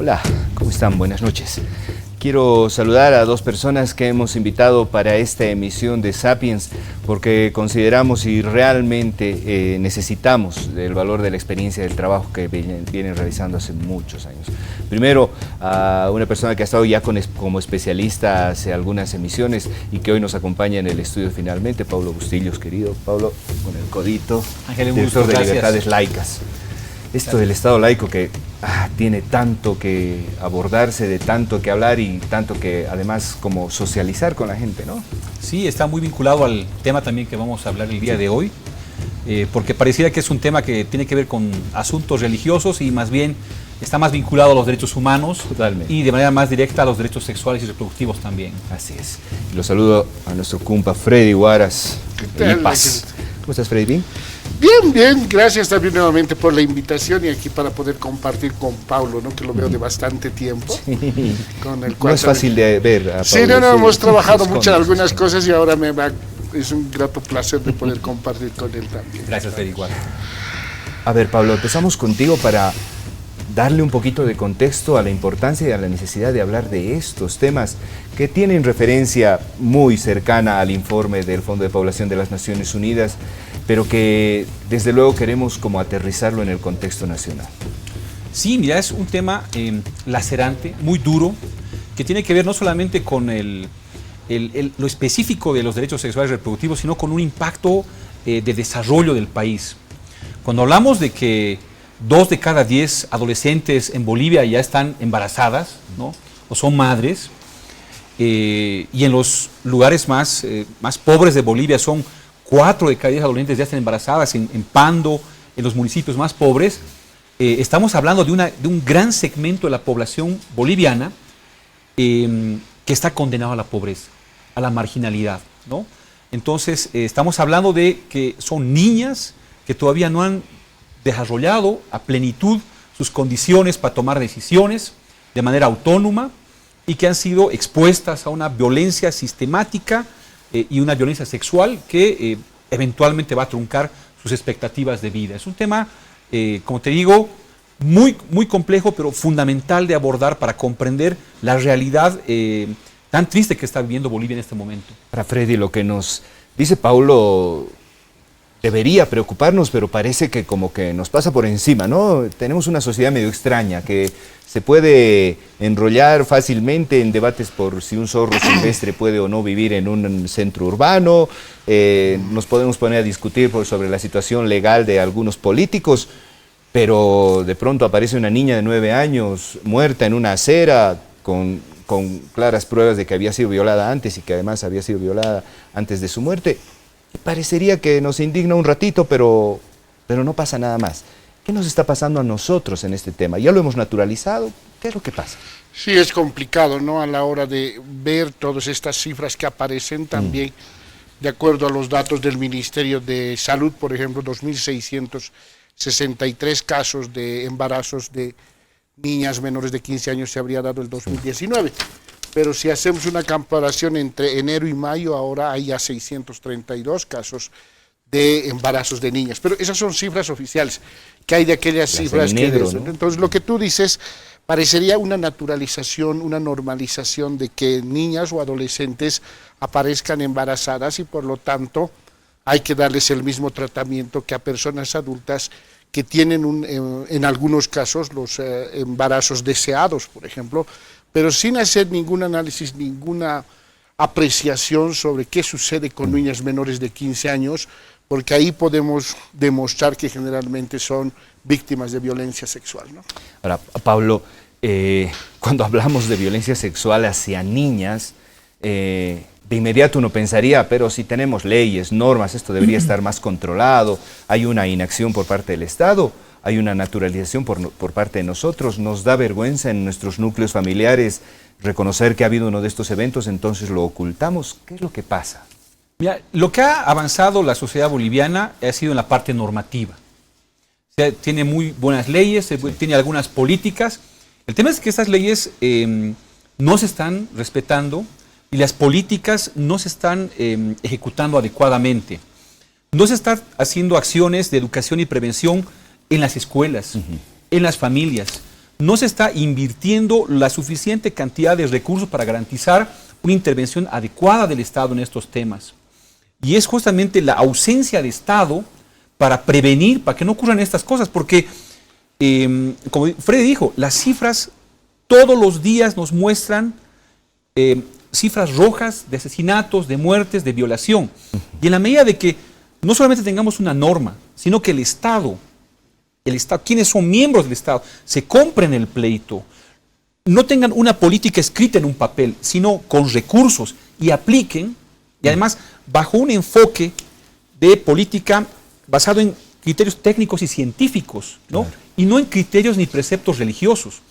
Hola, ¿cómo están? Buenas noches. Quiero saludar a dos personas que hemos invitado para esta emisión de Sapiens porque consideramos y realmente necesitamos del valor de la experiencia del trabajo que vienen realizando hace muchos años. Primero, a una persona que ha estado ya como especialista hace algunas emisiones y que hoy nos acompaña en el estudio finalmente, Pablo Bustillos, querido. Pablo, con el codito, Ángel, director de gracias. Libertades Laicas. Esto del Estado laico que tiene tanto que abordarse, de tanto que hablar y tanto que además como socializar con la gente, ¿no? Sí, está muy vinculado al tema también que vamos a hablar el día de hoy, porque pareciera que es un tema que tiene que ver con asuntos religiosos y más bien está más vinculado a los derechos humanos. Totalmente. Y de manera más directa a los derechos sexuales y reproductivos también. Así es. Y lo saludo a nuestro compa Freddy Huaras. tal? Paz. ¿Cómo estás, Freddy? ¿Bien? Bien, bien, gracias también nuevamente por la invitación y aquí para poder compartir con Paulo, ¿no? Que lo veo de bastante tiempo. Sí. Con el cual No es fácil de ver a Pablo. Sí, no, hemos trabajado Se mucho en esconde. algunas cosas y ahora es un grato placer de poder compartir con él también. Gracias, Freddy. Igual. A ver, Pablo, empezamos contigo para darle un poquito de contexto a la importancia y a la necesidad de hablar de estos temas que tienen referencia muy cercana al informe del Fondo de Población de las Naciones Unidas, pero que desde luego queremos como aterrizarlo en el contexto nacional. Sí, mira, es un tema lacerante, muy duro, que tiene que ver no solamente con lo específico de los derechos sexuales y reproductivos, sino con un impacto de desarrollo del país. Cuando hablamos de que 2 de cada 10 adolescentes en Bolivia ya están embarazadas, ¿no? O son madres, y en los lugares más pobres de Bolivia son 4 de cada 10 adolescentes ya están embarazadas, en Pando, en los municipios más pobres. Estamos hablando de un gran segmento de la población boliviana que está condenado a la pobreza, a la marginalidad, ¿no? Entonces, estamos hablando de que son niñas que todavía no han desarrollado a plenitud sus condiciones para tomar decisiones de manera autónoma y que han sido expuestas a una violencia sistemática y una violencia sexual que eventualmente va a truncar sus expectativas de vida. Es un tema, como te digo, muy, muy complejo, pero fundamental de abordar para comprender la realidad tan triste que está viviendo Bolivia en este momento. Para Freddy, lo que nos dice Paulo debería preocuparnos, pero parece que como que nos pasa por encima, ¿no? Tenemos una sociedad medio extraña que se puede enrollar fácilmente en debates por si un zorro silvestre puede o no vivir en un centro urbano. Nos podemos poner a discutir sobre la situación legal de algunos políticos, pero de pronto aparece una niña de 9 años muerta en una acera con claras pruebas de que había sido violada antes y que además había sido violada antes de su muerte. Parecería que nos indigna un ratito, pero no pasa nada más. ¿Qué nos está pasando a nosotros en este tema? ¿Ya lo hemos naturalizado? ¿Qué es lo que pasa? Sí, es complicado, ¿no? A la hora de ver todas estas cifras que aparecen también, de acuerdo a los datos del Ministerio de Salud, por ejemplo, 2.663 casos de embarazos de niñas menores de 15 años se habría dado el 2019. Pero si hacemos una comparación entre enero y mayo, ahora hay ya 632 casos de embarazos de niñas. Pero esas son cifras oficiales, que hay de aquellas cifras negro, que... ¿no? Entonces, lo que tú dices parecería una naturalización, una normalización de que niñas o adolescentes aparezcan embarazadas y por lo tanto hay que darles el mismo tratamiento que a personas adultas que tienen en algunos casos los embarazos deseados, por ejemplo, pero sin hacer ningún análisis, ninguna apreciación sobre qué sucede con niñas menores de 15 años, porque ahí podemos demostrar que generalmente son víctimas de violencia sexual, ¿no? Ahora, Pablo, cuando hablamos de violencia sexual hacia niñas, de inmediato uno pensaría, pero si tenemos leyes, normas, esto debería estar más controlado, hay una inacción por parte del Estado, hay una naturalización por parte de nosotros, nos da vergüenza en nuestros núcleos familiares reconocer que ha habido uno de estos eventos, entonces lo ocultamos. ¿Qué es lo que pasa? Mira, lo que ha avanzado la sociedad boliviana ha sido en la parte normativa. O sea, tiene muy buenas leyes, tiene algunas políticas. El tema es que estas leyes no se están respetando y las políticas no se están ejecutando adecuadamente. No se están haciendo acciones de educación y prevención en las escuelas, en las familias. no se está invirtiendo la suficiente cantidad de recursos para garantizar una intervención adecuada del Estado en estos temas. Y es justamente la ausencia de Estado para prevenir, para que no ocurran estas cosas, porque, como Freddy dijo, las cifras todos los días nos muestran cifras rojas de asesinatos, de muertes, de violación. Y en la medida de que no solamente tengamos una norma, sino que el Estado, quienes son miembros del Estado, se compren el pleito, no tengan una política escrita en un papel, sino con recursos y apliquen, y además bajo un enfoque de política basado en criterios técnicos y científicos, ¿no? Claro. Y no en criterios ni preceptos religiosos.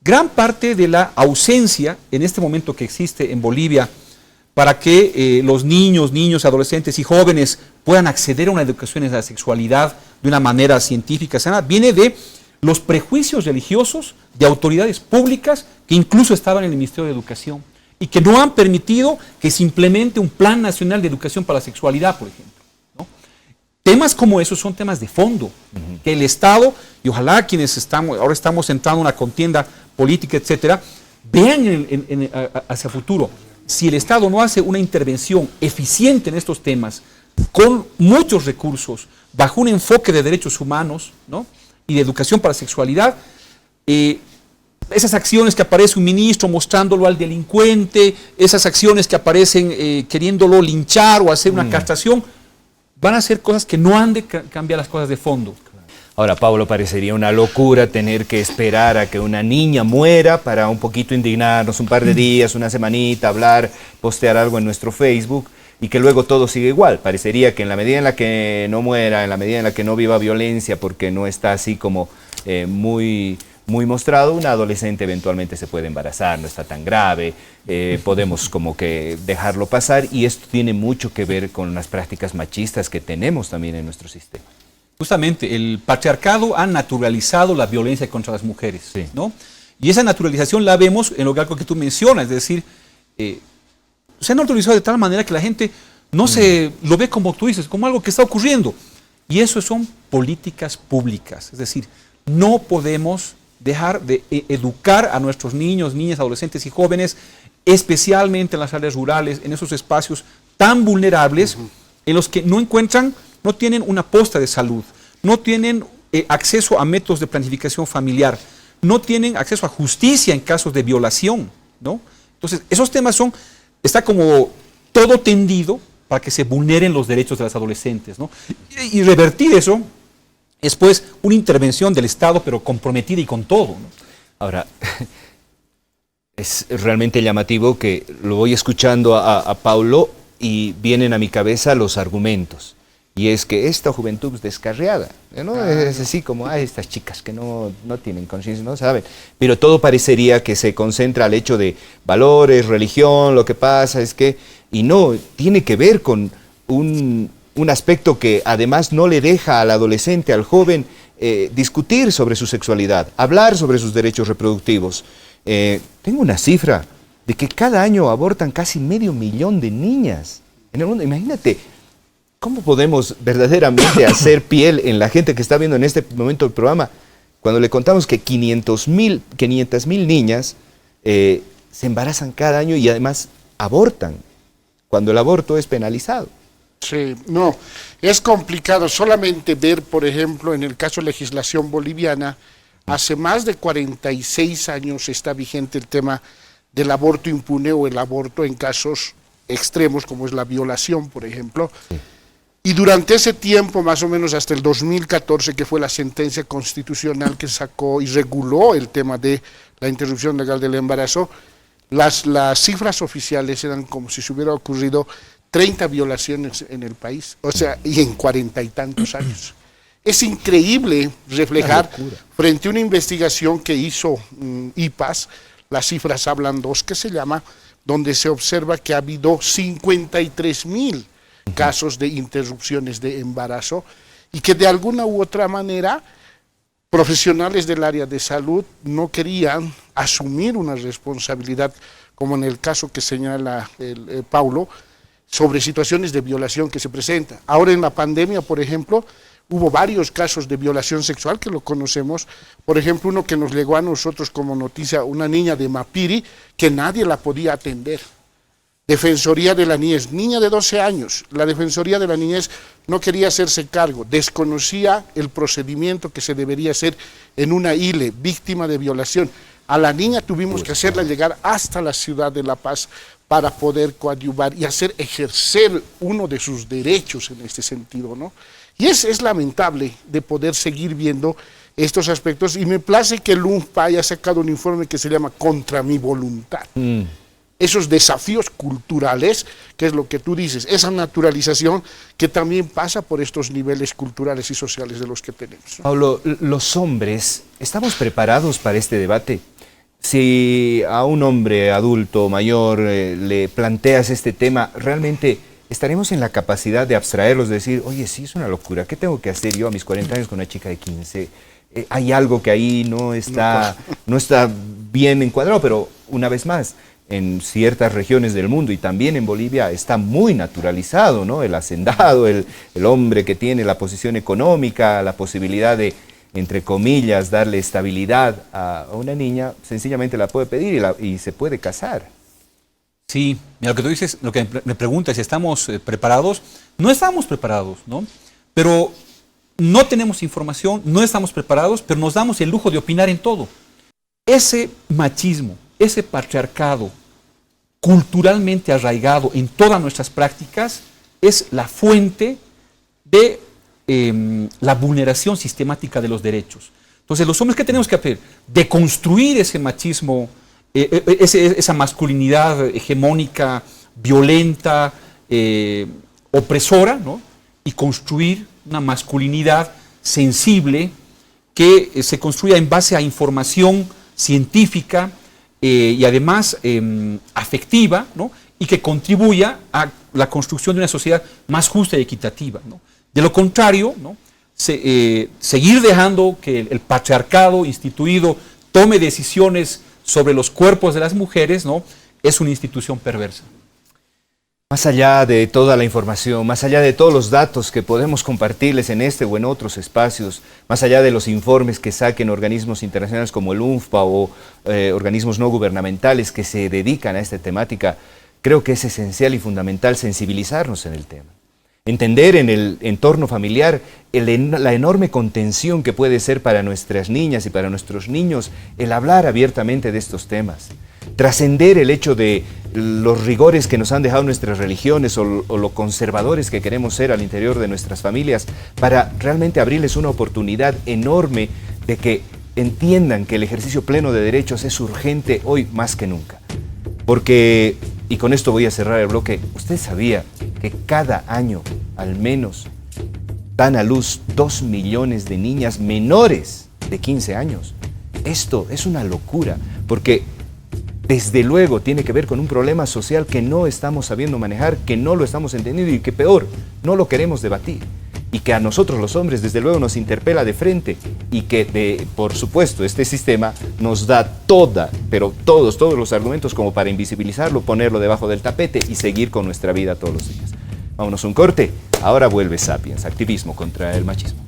Gran parte de la ausencia en este momento que existe en Bolivia para que los niños, adolescentes y jóvenes puedan acceder a una educación en la sexualidad de una manera científica, sana, viene de los prejuicios religiosos de autoridades públicas que incluso estaban en el Ministerio de Educación y que no han permitido que se implemente un Plan Nacional de Educación para la Sexualidad, por ejemplo, ¿no? Temas como esos son temas de fondo, que el Estado, y ojalá quienes ahora estamos entrando en una contienda política, etcétera, vean hacia futuro. Si el Estado no hace una intervención eficiente en estos temas, con muchos recursos, bajo un enfoque de derechos humanos, ¿no? Y de educación para la sexualidad, esas acciones que aparece un ministro mostrándolo al delincuente, esas acciones que aparecen queriéndolo linchar o hacer una castración, van a ser cosas que no han de cambiar las cosas de fondo. Ahora, Pablo, parecería una locura tener que esperar a que una niña muera para un poquito indignarnos un par de días, una semanita, hablar, postear algo en nuestro Facebook y que luego todo siga igual. Parecería que en la medida en la que no muera, en la medida en la que no viva violencia porque no está así como muy mostrado, una adolescente eventualmente se puede embarazar, no está tan grave, podemos como que dejarlo pasar, y esto tiene mucho que ver con las prácticas machistas que tenemos también en nuestro sistema. Justamente, el patriarcado ha naturalizado la violencia contra las mujeres, sí, ¿no? Y esa naturalización la vemos en lo que tú mencionas, es decir, se ha naturalizado de tal manera que la gente no se lo ve como tú dices, como algo que está ocurriendo. Y eso son políticas públicas, es decir, no podemos dejar de educar a nuestros niños, niñas, adolescentes y jóvenes, especialmente en las áreas rurales, en esos espacios tan vulnerables, en los que no tienen una posta de salud, no tienen acceso a métodos de planificación familiar, no tienen acceso a justicia en casos de violación, ¿no? Entonces, esos temas está como todo tendido para que se vulneren los derechos de las adolescentes, ¿no? Y revertir eso es pues una intervención del Estado, pero comprometida y con todo, ¿no? Ahora, es realmente llamativo que lo voy escuchando a Paulo y vienen a mi cabeza los argumentos. Y es que esta juventud es descarriada, ¿no? Es así como, estas chicas que no tienen conciencia, no saben. Pero todo parecería que se concentra al hecho de valores, religión, lo que pasa es que... Y no, tiene que ver con un aspecto que además no le deja al adolescente, al joven, discutir sobre su sexualidad, hablar sobre sus derechos reproductivos. Tengo una cifra de que cada año abortan casi 500.000 de niñas en el mundo. Imagínate, ¿cómo podemos verdaderamente hacer piel en la gente que está viendo en este momento el programa cuando le contamos que 500.000 niñas se embarazan cada año y además abortan, cuando el aborto es penalizado? Sí, no, es complicado. Solamente ver, por ejemplo, en el caso de legislación boliviana, hace más de 46 años está vigente el tema del aborto impune o el aborto en casos extremos como es la violación, por ejemplo. Sí. Y durante ese tiempo, más o menos hasta el 2014, que fue la sentencia constitucional que sacó y reguló el tema de la interrupción legal del embarazo, las cifras oficiales eran como si se hubiera ocurrido 30 violaciones en el país, o sea, y en 40 y tantos años. Es increíble reflejar frente a una investigación que hizo IPAS, las cifras hablan que se llama, donde se observa que ha habido 53.000 casos de interrupciones de embarazo y que de alguna u otra manera profesionales del área de salud no querían asumir una responsabilidad, como en el caso que señala Paulo, sobre situaciones de violación que se presentan. Ahora en la pandemia, por ejemplo, Hubo varios casos de violación sexual que lo conocemos. Por ejemplo, uno que nos llegó a nosotros como noticia, una niña de Mapiri que nadie la podía atender. Defensoría de la Niñez, niña de 12 años, la Defensoría de la Niñez no quería hacerse cargo, desconocía el procedimiento que se debería hacer en una ILE, víctima de violación. A la niña tuvimos que hacerla llegar hasta la ciudad de La Paz para poder coadyuvar y hacer ejercer uno de sus derechos en este sentido, ¿no? Y es lamentable de poder seguir viendo estos aspectos, y me place que el UNFPA haya sacado un informe que se llama Contra mi voluntad. Esos desafíos culturales, que es lo que tú dices, esa naturalización que también pasa por estos niveles culturales y sociales de los que tenemos, ¿no? Pablo, los hombres, ¿estamos preparados para este debate? Si a un hombre adulto, mayor, le planteas este tema, ¿realmente estaremos en la capacidad de abstraerlos, de decir, oye, sí, es una locura, ¿qué tengo que hacer yo a mis 40 años con una chica de 15? Hay algo que ahí no está bien encuadrado, pero una vez más, en ciertas regiones del mundo y también en Bolivia está muy naturalizado, ¿no? El hacendado, el hombre que tiene la posición económica, la posibilidad de, entre comillas, darle estabilidad a una niña, sencillamente la puede pedir y se puede casar. Sí, mira, lo que tú dices, lo que me preguntas si estamos preparados, no estamos preparados, ¿no? Pero no tenemos información, no estamos preparados, pero nos damos el lujo de opinar en todo. Ese machismo, ese patriarcado culturalmente arraigado en todas nuestras prácticas es la fuente de la vulneración sistemática de los derechos. Entonces, los hombres, ¿qué tenemos que hacer? Deconstruir ese machismo, esa masculinidad hegemónica, violenta, opresora, ¿no? Y construir una masculinidad sensible que se construya en base a información científica, y además afectiva, ¿no? Y que contribuya a la construcción de una sociedad más justa y equitativa, ¿no? De lo contrario, ¿no? Seguir dejando que el patriarcado instituido tome decisiones sobre los cuerpos de las mujeres, ¿no? Es una institución perversa. Más allá de toda la información, más allá de todos los datos que podemos compartirles en este o en otros espacios, más allá de los informes que saquen organismos internacionales como el UNFPA o organismos no gubernamentales que se dedican a esta temática, creo que es esencial y fundamental sensibilizarnos en el tema. Entender en el entorno familiar la enorme contención que puede ser para nuestras niñas y para nuestros niños el hablar abiertamente de estos temas. Trascender el hecho de los rigores que nos han dejado nuestras religiones o lo conservadores que queremos ser al interior de nuestras familias para realmente abrirles una oportunidad enorme de que entiendan que el ejercicio pleno de derechos es urgente hoy más que nunca. Porque, y con esto voy a cerrar el bloque, ¿usted sabía que cada año al menos dan a luz 2 millones de niñas menores de 15 años? Esto es una locura, porque desde luego tiene que ver con un problema social que no estamos sabiendo manejar, que no lo estamos entendiendo y que peor, no lo queremos debatir. Y que a nosotros los hombres desde luego nos interpela de frente y que por supuesto este sistema nos da todos los argumentos como para invisibilizarlo, ponerlo debajo del tapete y seguir con nuestra vida todos los días. Vámonos a un corte, ahora vuelve Sapiens, activismo contra el machismo.